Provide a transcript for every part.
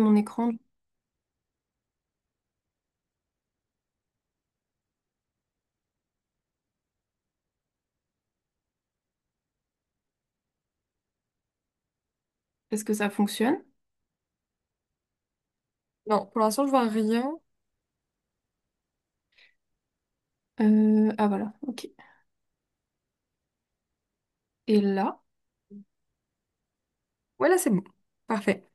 mon écran. Est-ce que ça fonctionne? Non, pour l'instant, je vois rien. Ah voilà, ok. Et là, Ouais, là, c'est bon. Parfait.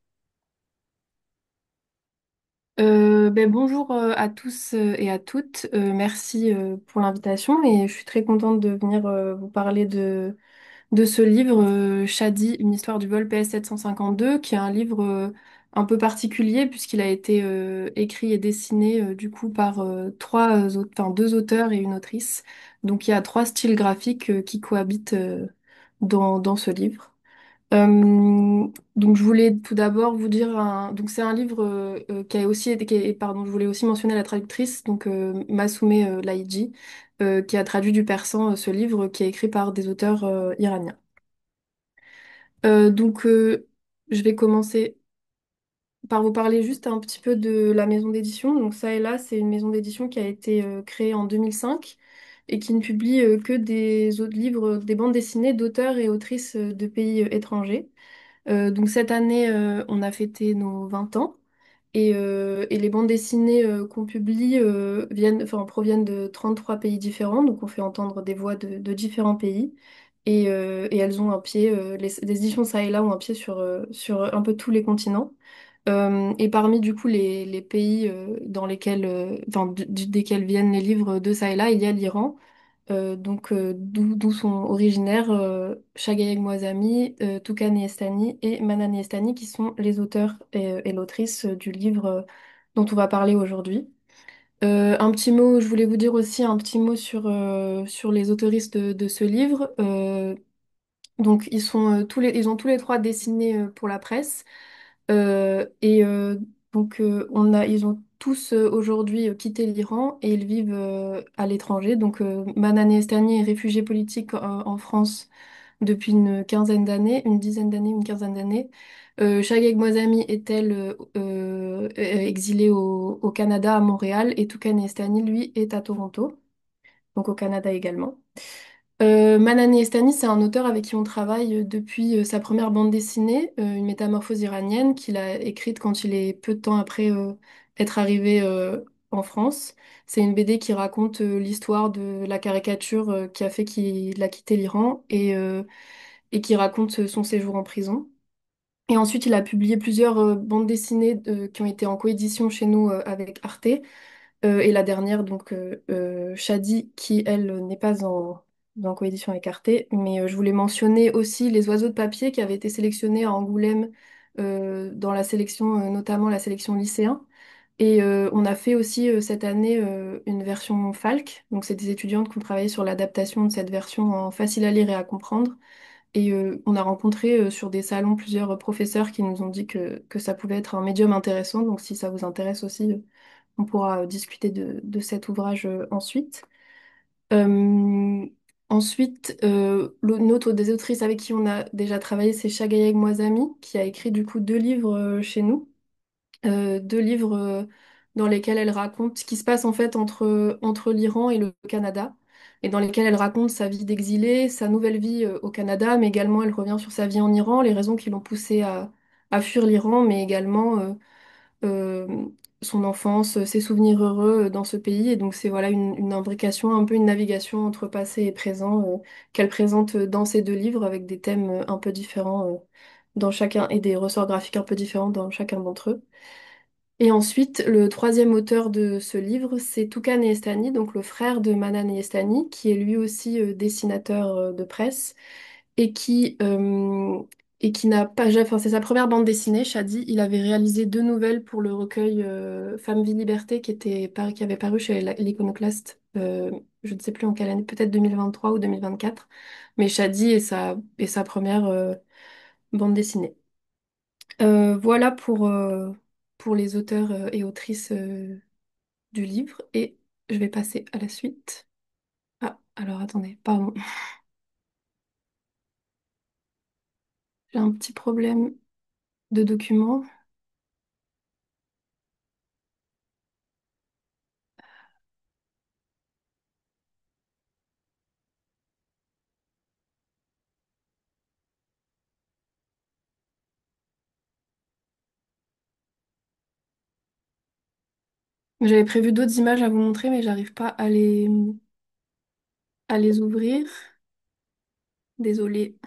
bonjour à tous et à toutes. Merci pour l'invitation et je suis très contente de venir vous parler de ce livre, Shadi, une histoire du vol PS 752, qui est un livre un peu particulier puisqu'il a été écrit et dessiné du coup par enfin, deux auteurs et une autrice. Donc il y a trois styles graphiques qui cohabitent dans ce livre. Donc je voulais tout d'abord vous dire donc c'est un livre qui a aussi été pardon, je voulais aussi mentionner la traductrice donc Masume Laïji qui a traduit du persan ce livre qui est écrit par des auteurs iraniens. Donc, je vais commencer par vous parler juste un petit peu de la maison d'édition. Donc, ça et là, c'est une maison d'édition qui a été créée en 2005 et qui ne publie que des autres livres, des bandes dessinées d'auteurs et autrices de pays étrangers. Donc, cette année, on a fêté nos 20 ans. Et les bandes dessinées qu'on publie proviennent de 33 pays différents, donc on fait entendre des voix de différents pays. Et elles ont un pied, les éditions ça et là ont un pied sur un peu tous les continents. Et parmi du coup les pays dans lesquels, desquels viennent les livres de ça et là, il y a l'Iran, d'où sont originaires Shagayeg Moazzami, Toukan Estani et Manan Estani, qui sont les auteurs et l'autrice du livre dont on va parler aujourd'hui. Un petit mot, je voulais vous dire aussi un petit mot sur les autoristes de ce livre. Donc ils ont tous les trois dessiné pour la presse. Ils ont tous aujourd'hui quitté l'Iran et ils vivent à l'étranger. Donc Manan Estani est réfugiée politique en France depuis une quinzaine d'années, une dizaine d'années, une quinzaine d'années. Shageg Moazzami est elle exilée au Canada, à Montréal, et Toukan Estani, lui, est à Toronto, donc au Canada également. Manani Estani, c'est un auteur avec qui on travaille depuis sa première bande dessinée, Une métamorphose iranienne, qu'il a écrite quand il est peu de temps après être arrivé en France. C'est une BD qui raconte l'histoire de la caricature qui a fait qu'il a quitté l'Iran et qui raconte son séjour en prison. Et ensuite, il a publié plusieurs bandes dessinées qui ont été en coédition chez nous avec Arte. Et la dernière, donc Shadi, qui elle n'est pas en coédition avec Arte, mais je voulais mentionner aussi Les Oiseaux de papier qui avaient été sélectionnés à Angoulême dans la sélection, notamment la sélection lycéen. Et on a fait aussi cette année une version Falc, donc c'est des étudiantes qui ont travaillé sur l'adaptation de cette version en facile à lire et à comprendre. Et on a rencontré sur des salons plusieurs professeurs qui nous ont dit que ça pouvait être un médium intéressant, donc si ça vous intéresse aussi. On pourra discuter de cet ouvrage ensuite. Euh, Une autre des autrices avec qui on a déjà travaillé, c'est Shagayeg Moazzami, qui a écrit du coup deux livres chez nous. Deux livres dans lesquels elle raconte ce qui se passe en fait entre l'Iran et le Canada, et dans lesquels elle raconte sa vie d'exilée, sa nouvelle vie au Canada, mais également elle revient sur sa vie en Iran, les raisons qui l'ont poussée à fuir l'Iran, mais également euh, son enfance, ses souvenirs heureux dans ce pays. Et donc c'est voilà une imbrication, un peu une navigation entre passé et présent qu'elle présente dans ces deux livres avec des thèmes un peu différents dans chacun et des ressorts graphiques un peu différents dans chacun d'entre eux. Et ensuite, le troisième auteur de ce livre, c'est Toukan Estani, donc le frère de Manan Estani, qui est lui aussi dessinateur de presse et qui n'a pas, enfin c'est sa première bande dessinée, Shadi. Il avait réalisé deux nouvelles pour le recueil Femme, Vie, Liberté qui avait paru chez l'Iconoclaste, je ne sais plus en quelle année, peut-être 2023 ou 2024. Mais Shadi est sa première bande dessinée. Voilà pour les auteurs et autrices du livre et je vais passer à la suite. Ah, alors attendez, pardon, j'ai un petit problème de document. J'avais prévu d'autres images à vous montrer, mais j'arrive pas à les ouvrir. Désolée.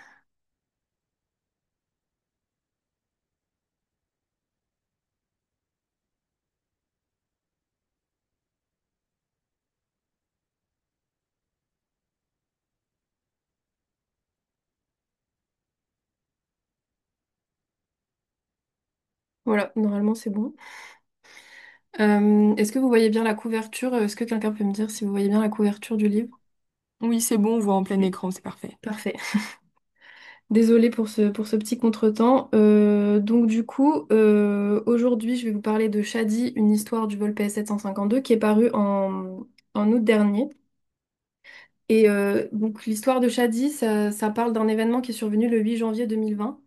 Voilà, normalement c'est bon. Est-ce que vous voyez bien la couverture? Est-ce que quelqu'un peut me dire si vous voyez bien la couverture du livre? Oui, c'est bon, on voit en plein écran, c'est parfait. Parfait. Désolée pour ce petit contretemps. Donc du coup, aujourd'hui, je vais vous parler de Shadi, une histoire du vol PS752 qui est paru en août dernier. Et donc l'histoire de Shadi, ça parle d'un événement qui est survenu le 8 janvier 2020.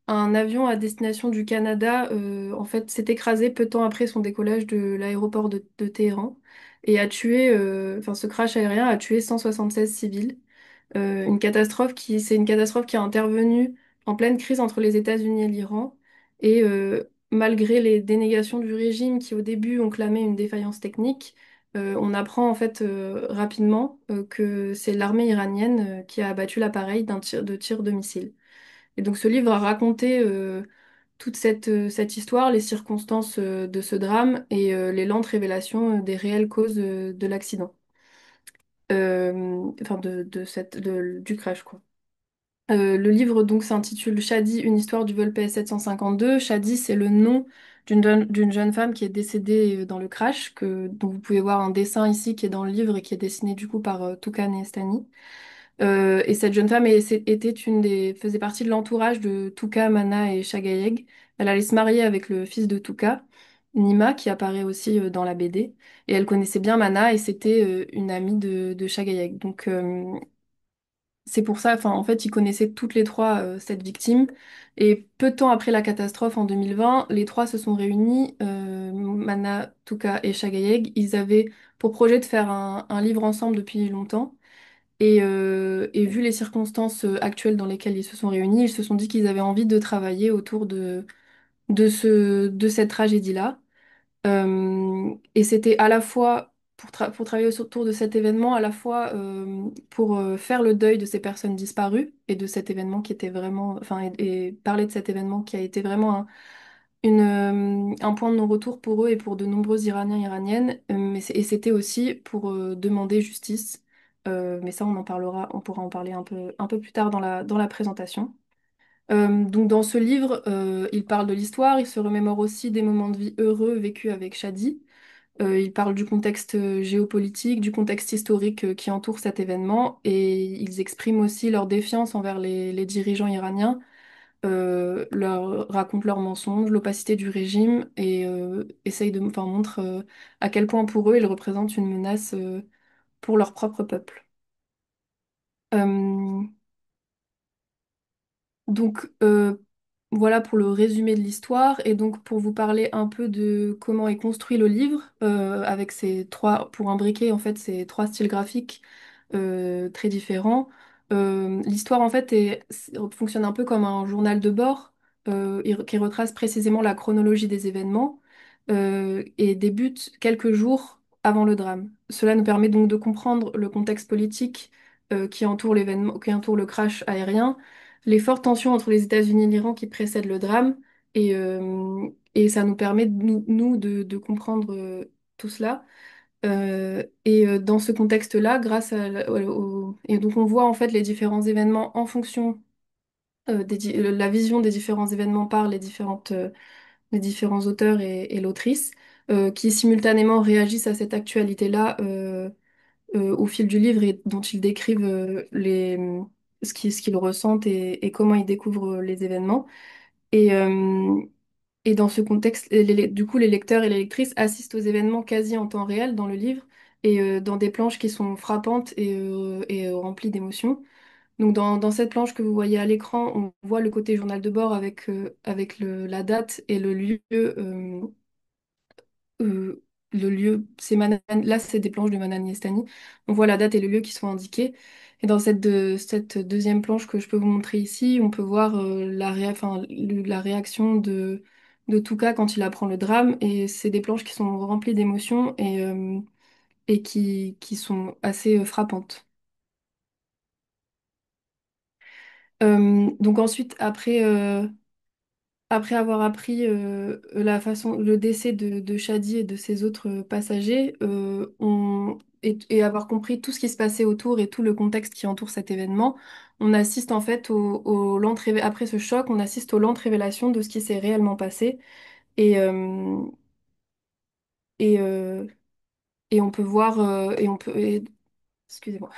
Un avion à destination du Canada, en fait, s'est écrasé peu de temps après son décollage de l'aéroport de Téhéran et a tué, enfin, ce crash aérien a tué 176 civils. C'est une catastrophe qui est intervenue en pleine crise entre les États-Unis et l'Iran. Et malgré les dénégations du régime qui au début ont clamé une défaillance technique, on apprend en fait rapidement que c'est l'armée iranienne qui a abattu l'appareil de tir de missile. Et donc ce livre a raconté toute cette histoire, les circonstances de ce drame et les lentes révélations des réelles causes de l'accident. Enfin du crash quoi. Le livre donc s'intitule Shadi, une histoire du vol PS752. Shadi, c'est le nom d'une jeune femme qui est décédée dans le crash, dont vous pouvez voir un dessin ici qui est dans le livre et qui est dessiné du coup par Toukan Estani. Et cette jeune femme faisait partie de l'entourage de Touka, Mana et Chagayeg. Elle allait se marier avec le fils de Touka, Nima, qui apparaît aussi dans la BD. Et elle connaissait bien Mana et c'était une amie de Chagayeg. Donc c'est pour ça, enfin, en fait, ils connaissaient toutes les trois cette victime. Et peu de temps après la catastrophe en 2020, les trois se sont réunis, Mana, Touka et Chagayeg. Ils avaient pour projet de faire un livre ensemble depuis longtemps. Et vu les circonstances actuelles dans lesquelles ils se sont réunis, ils se sont dit qu'ils avaient envie de travailler autour de cette tragédie-là. Et c'était à la fois pour travailler autour de cet événement, à la fois pour faire le deuil de ces personnes disparues et de cet événement qui était vraiment, enfin, et parler de cet événement qui a été vraiment un point de non-retour pour eux et pour de nombreux Iraniens et Iraniennes. Et c'était aussi pour demander justice. Mais ça, on pourra en parler un peu plus tard dans la présentation. Donc dans ce livre, il parle de l'histoire, il se remémore aussi des moments de vie heureux vécus avec Shadi. Il parle du contexte géopolitique, du contexte historique qui entoure cet événement, et ils expriment aussi leur défiance envers les dirigeants iraniens, racontent leurs mensonges, l'opacité du régime, et enfin, montrent à quel point pour eux ils représentent une menace pour leur propre peuple. Euh, Donc voilà pour le résumé de l'histoire et donc pour vous parler un peu de comment est construit le livre avec pour imbriquer en fait ces trois styles graphiques très différents. L'histoire en fait fonctionne un peu comme un journal de bord qui retrace précisément la chronologie des événements et débute quelques jours avant le drame. Cela nous permet donc de comprendre le contexte politique qui entoure le crash aérien, les fortes tensions entre les États-Unis et l'Iran qui précèdent le drame, et ça nous permet, de comprendre tout cela. Dans ce contexte-là, et donc on voit en fait les différents événements en fonction la vision des différents événements par les différents auteurs et l'autrice, qui simultanément réagissent à cette actualité-là au fil du livre et dont ils décrivent ce qu'ils ressentent et comment ils découvrent les événements. Et, euh, et dans ce contexte, du coup, les lecteurs et les lectrices assistent aux événements quasi en temps réel dans le livre et dans des planches qui sont frappantes et remplies d'émotions. Donc dans cette planche que vous voyez à l'écran, on voit le côté journal de bord avec la date et le lieu, là c'est des planches de Manani Estani. On voit la date et le lieu qui sont indiqués. Et dans cette deuxième planche que je peux vous montrer ici, on peut voir enfin, la réaction de tout cas quand il apprend le drame. Et c'est des planches qui sont remplies d'émotions et qui sont assez frappantes. Donc ensuite, après avoir appris le décès de Shadi et de ses autres passagers, et avoir compris tout ce qui se passait autour et tout le contexte qui entoure cet événement, on assiste en fait après ce choc, on assiste aux lentes révélations de ce qui s'est réellement passé. Et, euh, et, euh, et on peut voir, excusez-moi.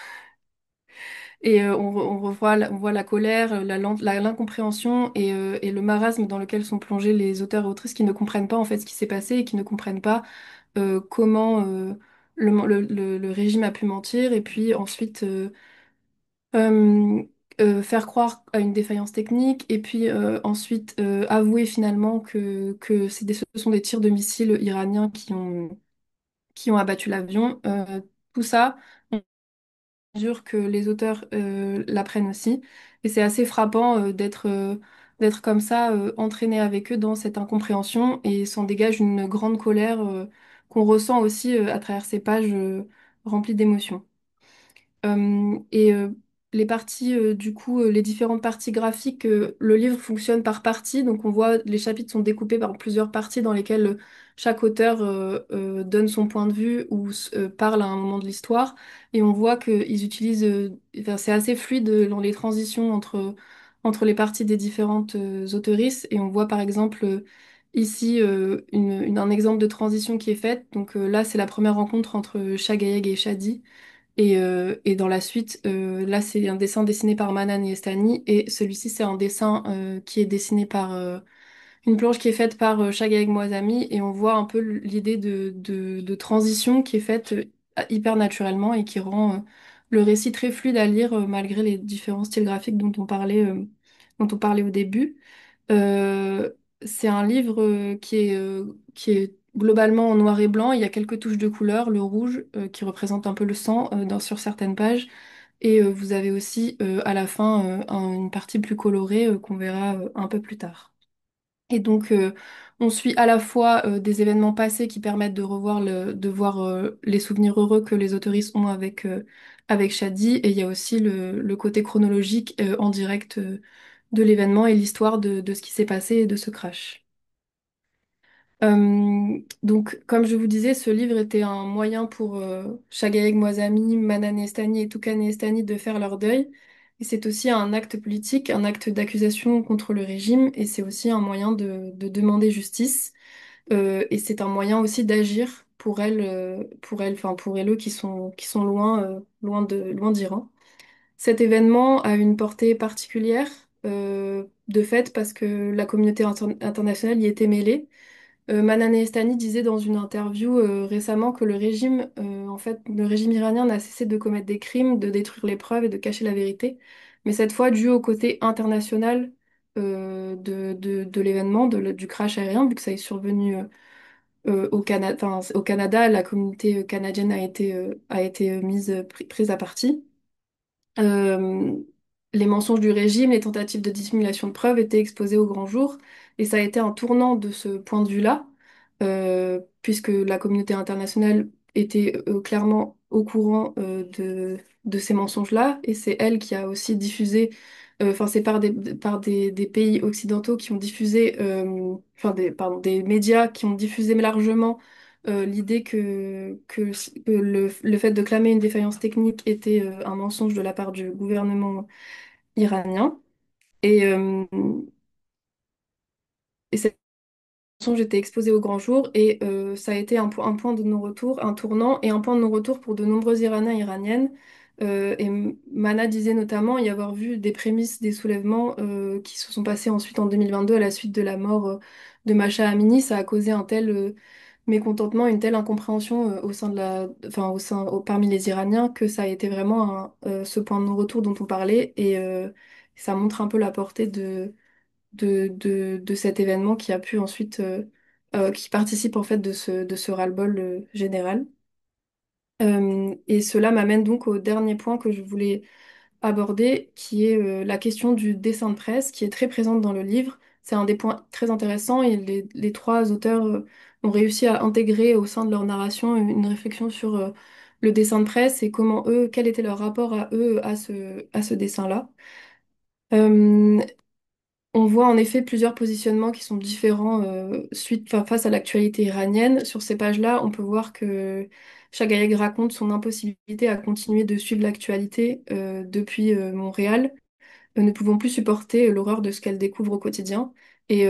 On revoit, on voit la colère, l'incompréhension et le marasme dans lequel sont plongés les auteurs et autrices qui ne comprennent pas en fait ce qui s'est passé et qui ne comprennent pas comment le régime a pu mentir et puis ensuite euh, faire croire à une défaillance technique et puis ensuite avouer finalement que ce sont des tirs de missiles iraniens qui ont abattu l'avion. Tout ça mesure que les auteurs l'apprennent aussi. Et c'est assez frappant d'être comme ça, entraîné avec eux dans cette incompréhension et s'en dégage une grande colère qu'on ressent aussi à travers ces pages remplies d'émotions. Et les parties, du coup, les différentes parties graphiques, le livre fonctionne par parties. Donc on voit les chapitres sont découpés par plusieurs parties dans lesquelles chaque auteur donne son point de vue ou parle à un moment de l'histoire. Et on voit qu'ils utilisent, enfin, c'est assez fluide dans les transitions entre les parties des différentes autoristes. Et on voit par exemple ici un exemple de transition qui est faite. Donc là, c'est la première rencontre entre Chagaïeg et Shadi. Et dans la suite, là, c'est un dessin dessiné par Manan et Estany, et celui-ci, c'est un dessin qui est dessiné par une planche qui est faite par Chagaïg Moazami, et on voit un peu l'idée de transition qui est faite hyper naturellement et qui rend le récit très fluide à lire malgré les différents styles graphiques dont on parlait au début. Euh, c'est un livre qui est globalement en noir et blanc. Il y a quelques touches de couleur, le rouge qui représente un peu le sang sur certaines pages. Et vous avez aussi à la fin une partie plus colorée qu'on verra un peu plus tard. Et donc on suit à la fois des événements passés qui permettent de voir les souvenirs heureux que les autoristes ont avec Shadi. Et il y a aussi le côté chronologique en direct de l'événement et l'histoire de ce qui s'est passé et de ce crash. Donc, comme je vous disais, ce livre était un moyen pour Chagaïeg Moazami, Manan Estany et Toukan Estany de faire leur deuil. Et c'est aussi un acte politique, un acte d'accusation contre le régime, et c'est aussi un moyen de demander justice. Et c'est un moyen aussi d'agir pour elles, enfin pour eux qui sont loin d'Iran. Cet événement a une portée particulière, de fait, parce que la communauté internationale y était mêlée. Manan Estany disait dans une interview récemment que le régime iranien n'a cessé de commettre des crimes, de détruire les preuves et de cacher la vérité. Mais cette fois, dû au côté international de l'événement, du crash aérien, vu que ça est survenu au Canada, enfin, au Canada, la communauté canadienne a été prise à partie. Euh, les mensonges du régime, les tentatives de dissimulation de preuves étaient exposées au grand jour, et ça a été un tournant de ce point de vue-là, puisque la communauté internationale était clairement au courant de ces mensonges-là, et c'est elle qui a aussi diffusé, enfin c'est par des pays occidentaux qui ont diffusé, enfin pardon, des médias qui ont diffusé largement l'idée que le fait de clamer une défaillance technique était un mensonge de la part du gouvernement iranien. Et, euh, et cette mensonge était exposé au grand jour et ça a été un point de non-retour, un tournant et un point de non-retour pour de nombreux Iraniens et Iraniennes. Mana disait notamment y avoir vu des prémices des soulèvements qui se sont passés ensuite en 2022 à la suite de la mort de Masha Amini. Ça a causé un tel mécontentement, une telle incompréhension au sein de enfin, parmi les Iraniens que ça a été vraiment ce point de non-retour dont on parlait et ça montre un peu la portée de cet événement qui a pu ensuite, qui participe en fait de ce ras-le-bol général. Et cela m'amène donc au dernier point que je voulais aborder, qui est la question du dessin de presse, qui est très présente dans le livre. C'est un des points très intéressants et les trois auteurs ont réussi à intégrer au sein de leur narration une réflexion sur le dessin de presse et comment eux, quel était leur rapport à eux à ce dessin-là. Euh, on voit en effet plusieurs positionnements qui sont différents face à l'actualité iranienne. Sur ces pages-là, on peut voir que Chagaïeg raconte son impossibilité à continuer de suivre l'actualité depuis Montréal, ne pouvant plus supporter l'horreur de ce qu'elle découvre au quotidien. Et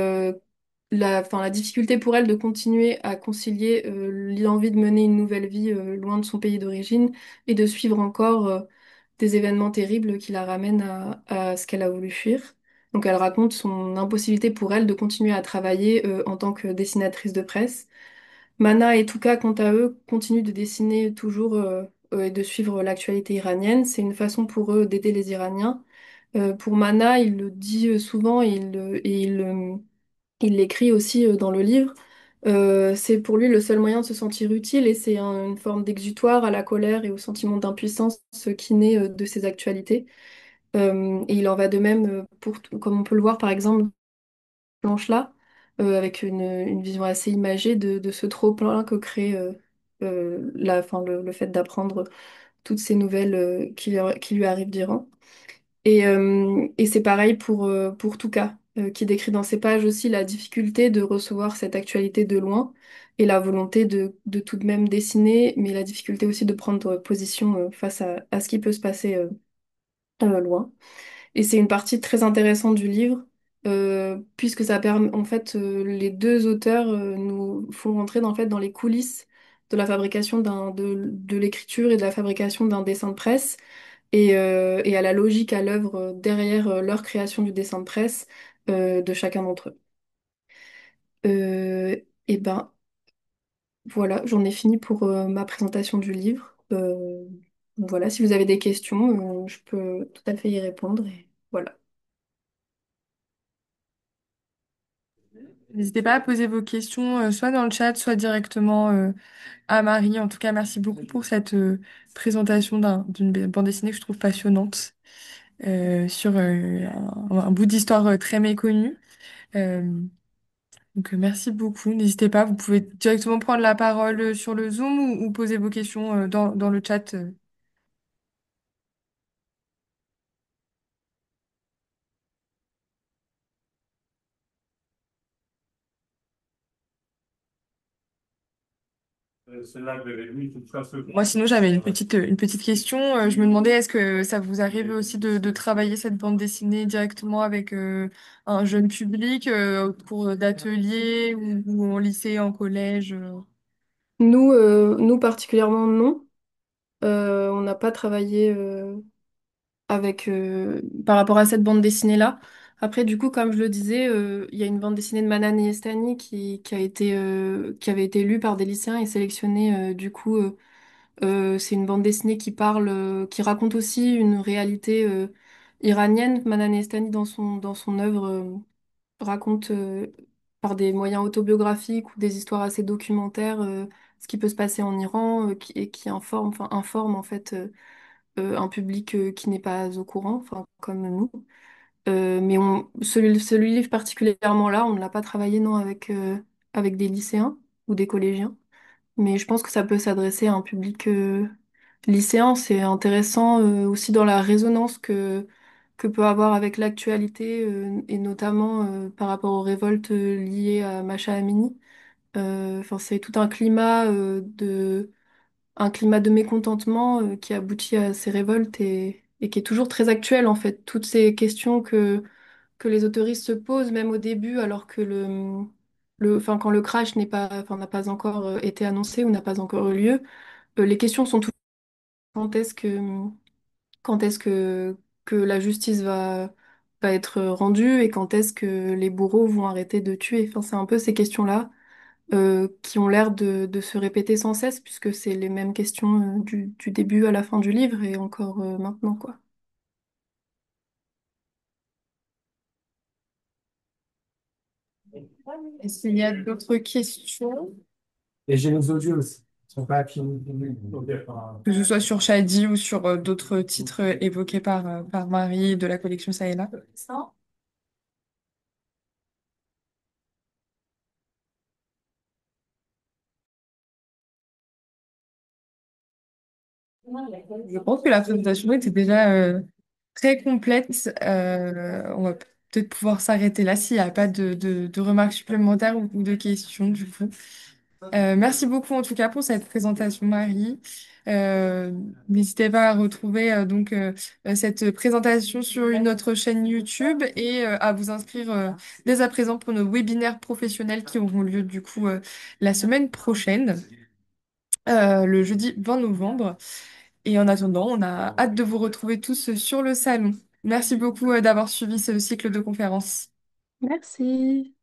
la difficulté pour elle de continuer à concilier l'envie de mener une nouvelle vie loin de son pays d'origine et de suivre encore des événements terribles qui la ramènent à ce qu'elle a voulu fuir. Donc elle raconte son impossibilité pour elle de continuer à travailler en tant que dessinatrice de presse. Mana et Touka, quant à eux, continuent de dessiner toujours et de suivre l'actualité iranienne. C'est une façon pour eux d'aider les Iraniens. Pour Mana, il le dit souvent il l'écrit aussi dans le livre. C'est pour lui le seul moyen de se sentir utile et c'est une forme d'exutoire à la colère et au sentiment d'impuissance qui naît de ces actualités. Et il en va de même comme on peut le voir par exemple planche-là, avec une vision assez imagée de ce trop-plein que crée le fait d'apprendre toutes ces nouvelles qui lui arrivent d'Iran. Et c'est pareil pour Touka, qui décrit dans ses pages aussi la difficulté de recevoir cette actualité de loin et la volonté de tout de même dessiner, mais la difficulté aussi de prendre position face à ce qui peut se passer loin. Et c'est une partie très intéressante du livre, puisque ça permet, en fait, les deux auteurs nous font rentrer en fait, dans les coulisses de la fabrication de l'écriture et de la fabrication d'un dessin de presse, et à la logique à l'œuvre derrière leur création du dessin de presse de chacun d'entre eux. Et ben voilà, j'en ai fini pour ma présentation du livre. Voilà, si vous avez des questions, je peux tout à fait y répondre. Et voilà. N'hésitez pas à poser vos questions, soit dans le chat, soit directement à Marie. En tout cas, merci beaucoup pour cette présentation d'une bande dessinée que je trouve passionnante sur un bout d'histoire très méconnu. Euh, merci beaucoup. N'hésitez pas, vous pouvez directement prendre la parole sur le Zoom ou poser vos questions dans le chat. Moi, sinon, j'avais une petite question. Je me demandais, est-ce que ça vous arrive aussi de travailler cette bande dessinée directement avec un jeune public, au cours d'ateliers ou en lycée, en collège? Nous particulièrement, non. On n'a pas travaillé par rapport à cette bande dessinée-là. Après, du coup, comme je le disais, il y a une bande dessinée de Manan Estani qui avait été lue par des lycéens et sélectionnée. C'est une bande dessinée qui parle, qui raconte aussi une réalité iranienne. Manan Estani, dans son œuvre, raconte par des moyens autobiographiques ou des histoires assez documentaires ce qui peut se passer en Iran et qui informe en fait un public qui n'est pas au courant, enfin comme nous. Mais celui livre particulièrement là, on ne l'a pas travaillé non avec des lycéens ou des collégiens. Mais je pense que ça peut s'adresser à un public lycéen. C'est intéressant aussi dans la résonance que peut avoir avec l'actualité et notamment par rapport aux révoltes liées à Masha Amini. Enfin, c'est tout un climat de mécontentement qui aboutit à ces révoltes et qui est toujours très actuel en fait. Toutes ces questions que les autoristes se posent même au début alors que enfin, quand le crash n'a pas encore été annoncé ou n'a pas encore eu lieu, les questions sont toujours quand est-ce que la justice va être rendue et quand est-ce que les bourreaux vont arrêter de tuer. Enfin, c'est un peu ces questions-là qui ont l'air de se répéter sans cesse, puisque c'est les mêmes questions du début à la fin du livre et encore maintenant, quoi. Est-ce qu'il y a d'autres questions? Et j'ai nos audios aussi. Ils sont pas affinés. Que ce soit sur Shadi ou sur d'autres titres évoqués par Marie de la collection Ça et là. Je pense que la présentation était déjà très complète. On va peut-être pouvoir s'arrêter là s'il n'y a pas de remarques supplémentaires ou de questions du coup. Merci beaucoup en tout cas pour cette présentation, Marie. Euh, N'hésitez pas à retrouver cette présentation sur une autre chaîne YouTube et à vous inscrire dès à présent pour nos webinaires professionnels qui auront lieu du coup la semaine prochaine, le jeudi 20 novembre. Et en attendant, on a hâte de vous retrouver tous sur le salon. Merci beaucoup d'avoir suivi ce cycle de conférences. Merci.